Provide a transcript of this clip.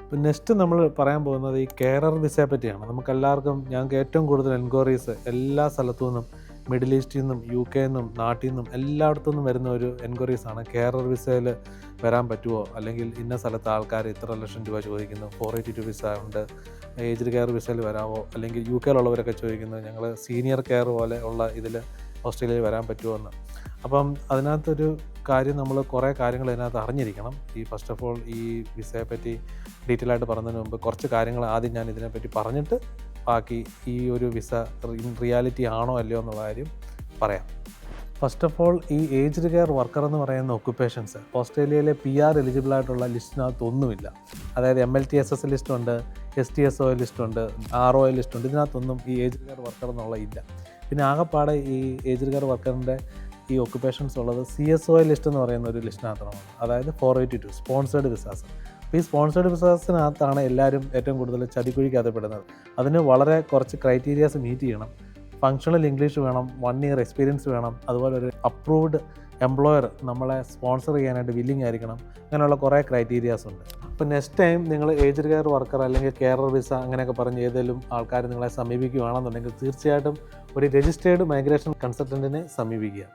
ഇപ്പം നെക്സ്റ്റ് നമ്മൾ പറയാൻ പോകുന്നത് ഈ കെയറർ വിസയെ പറ്റിയാണ്. നമുക്കെല്ലാവർക്കും ഞങ്ങൾക്ക് ഏറ്റവും കൂടുതൽ എൻക്വയറീസ് എല്ലാ സ്ഥലത്തു നിന്നും മിഡിൽ ഈസ്റ്റിൽ നിന്നും യു കെയിൽ നിന്നും നാട്ടിൽ നിന്നും എല്ലായിടത്തു നിന്നും വരുന്ന ഒരു എൻക്വയറീസാണ് കെയറർ വിസയിൽ വരാൻ പറ്റുമോ, അല്ലെങ്കിൽ ഇന്ന സ്ഥലത്ത് ആൾക്കാർ ഇത്ര ലക്ഷം രൂപ ചോദിക്കുന്നു, 482 വിസ ഉണ്ട്, ഏജ്ഡ് കെയർ വിസയിൽ വരാമോ, അല്ലെങ്കിൽ യു കെയിലുള്ളവരൊക്കെ ചോദിക്കുന്നത് ഞങ്ങൾ സീനിയർ കെയർ പോലെ ഉള്ള ഇതിൽ ഓസ്ട്രേലിയയിൽ വരാൻ പറ്റുമോ എന്ന്. അപ്പം അതിനകത്തൊരു കാര്യം, നമ്മൾ കുറേ കാര്യങ്ങൾ ഇതിനകത്ത് അറിഞ്ഞിരിക്കണം. ഈ ഫസ്റ്റ് ഓഫ് ഓൾ ഈ വിസയെ പറ്റി ഡീറ്റെയിൽ ആയിട്ട് പറഞ്ഞതിന് മുമ്പ് കുറച്ച് കാര്യങ്ങൾ ആദ്യം ഞാൻ ഇതിനെപ്പറ്റി പറഞ്ഞിട്ട് ബാക്കി ഈ ഒരു വിസ റിയാലിറ്റി ആണോ അല്ലയോ എന്നുള്ള കാര്യം പറയാം. ഫസ്റ്റ് ഓഫ് ഓൾ ഈ ഏജ്ഡ് കെയർ വർക്കർ എന്ന് പറയുന്ന ഒക്കുപ്പേഷൻസ് ഓസ്ട്രേലിയയിലെ PR എലിജിബിൾ ആയിട്ടുള്ള ലിസ്റ്റിനകത്തൊന്നുമില്ല. അതായത് MLTSS ലിസ്റ്റുണ്ട്, STSO ലിസ്റ്റുണ്ട്, ROI ലിസ്റ്റുണ്ട്. ഇതിനകത്തൊന്നും ഈ ഏജ്ഡ് കെയർ വർക്കർ എന്നുള്ള ഇല്ല. പിന്നെ ആകെപ്പാടെ ഈ ഏജ്ഡ് കെയർ വർക്കറിൻ്റെ ഈ ഒക്കുപ്പേഷൻസ് ഉള്ളത് CSOI ലിസ്റ്റ് എന്ന് പറയുന്ന ഒരു ലിസ്റ്റിനകത്താണ്. അതായത് 482 സ്പോൺസേഡ് വിസാസ്. അപ്പോൾ ഈ സ്പോൺസേഡ് വിസാസിനകത്താണ് എല്ലാവരും ഏറ്റവും കൂടുതൽ ചതിക്കുഴിക്കകത്തപ്പെടുന്നത്. അതിന് വളരെ കുറച്ച് ക്രൈറ്റീരിയാസ് മീറ്റ് ചെയ്യണം. ഫങ്ഷണൽ ഇംഗ്ലീഷ് വേണം, 1 ഇയർ എക്സ്പീരിയൻസ് വേണം, അതുപോലെ ഒരു അപ്രൂവ്ഡ് എംപ്ലോയർ നമ്മളെ സ്പോൺസർ ചെയ്യാനായിട്ട് വില്ലിങ് ആയിരിക്കണം. അങ്ങനെയുള്ള കുറേ ക്രൈറ്റീരിയാസ് ഉണ്ട്. അപ്പോൾ നെക്സ്റ്റ് ടൈം നിങ്ങൾ ഏജ്ഡ് കെയർ വർക്കർ അല്ലെങ്കിൽ കെയറർ വിസ അങ്ങനെയൊക്കെ പറഞ്ഞ് ഏതെങ്കിലും ആൾക്കാർ നിങ്ങളെ സമീപിക്കുകയാണെന്നുണ്ടെങ്കിൽ തീർച്ചയായിട്ടും ഒരു രജിസ്റ്റേർഡ് മൈഗ്രേഷൻ കൺസൾട്ടൻറ്റിനെ സമീപിക്കുക.